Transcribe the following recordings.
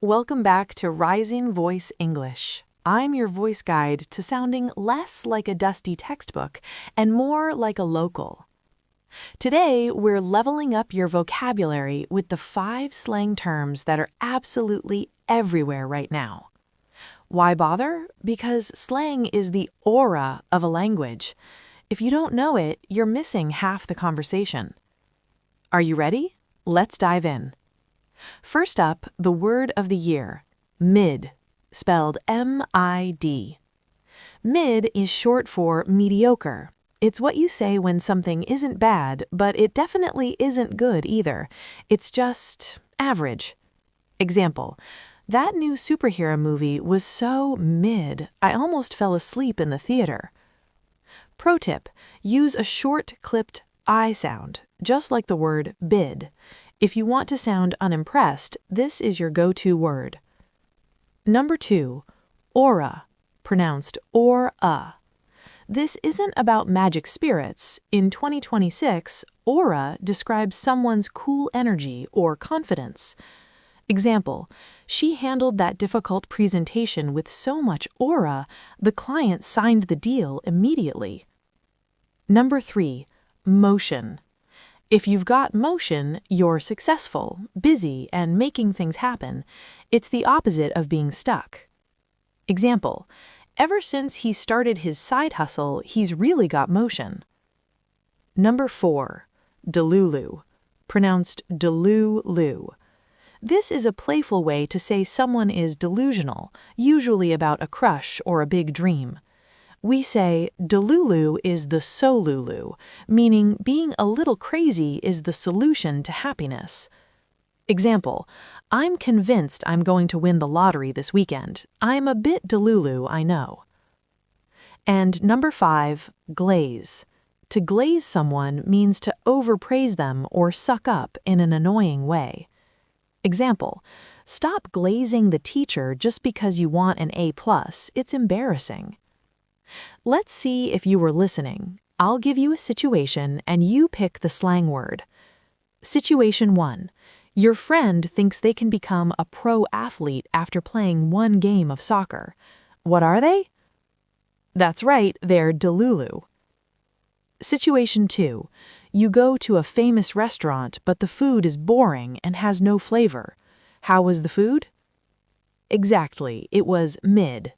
Welcome back to Rising Voice English. I'm your voice guide to sounding less like a dusty textbook and more like a local. Today, we're leveling up your vocabulary with the 5 slang terms that are absolutely everywhere right now. Why bother? Because slang is the aura of a language. If you don't know it, you're missing half the conversation. Are you ready? Let's dive in. First up, the word of the year, mid, spelled M-I-D. Mid is short for mediocre. It's what you say when something isn't bad, but it definitely isn't good either. It's just average. Example, that new superhero movie was so mid, I almost fell asleep in the theater. Pro tip, use a short, clipped I sound, just like the word bid. If you want to sound unimpressed, this is your go-to word. Number 2, aura, pronounced or-a. This isn't about magic spirits. In 2026, aura describes someone's cool energy or confidence. Example, she handled that difficult presentation with so much aura, the client signed the deal immediately. Number 3, motion. If you've got motion, you're successful, busy, and making things happen. It's the opposite of being stuck. Example, ever since he started his side hustle, he's really got motion. Number 4, Delulu, pronounced Delulu. This is a playful way to say someone is delusional, usually about a crush or a big dream. We say Delulu is the solulu, meaning being a little crazy is the solution to happiness. Example, I'm convinced I'm going to win the lottery this weekend. I'm a bit Delulu, I know. And number 5, glaze. To glaze someone means to overpraise them or suck up in an annoying way. Example, stop glazing the teacher just because you want an A+, it's embarrassing. Let's see if you were listening. I'll give you a situation and you pick the slang word. Situation 1. Your friend thinks they can become a pro athlete after playing one game of soccer. What are they? That's right, they're Delulu. Situation 2. You go to a famous restaurant, but the food is boring and has no flavor. How was the food? Exactly, it was mid.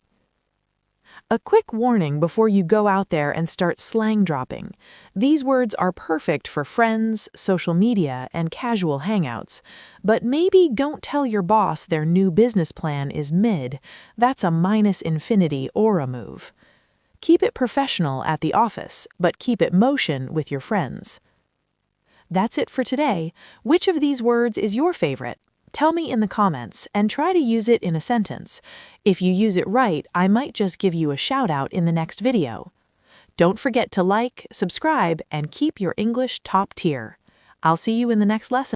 A quick warning before you go out there and start slang dropping. These words are perfect for friends, social media, and casual hangouts. But maybe don't tell your boss their new business plan is mid. That's a minus infinity aura move. Keep it professional at the office, but keep it motion with your friends. That's it for today. Which of these words is your favorite? Tell me in the comments and try to use it in a sentence. If you use it right, I might just give you a shout out in the next video. Don't forget to like, subscribe, and keep your English top tier. I'll see you in the next lesson.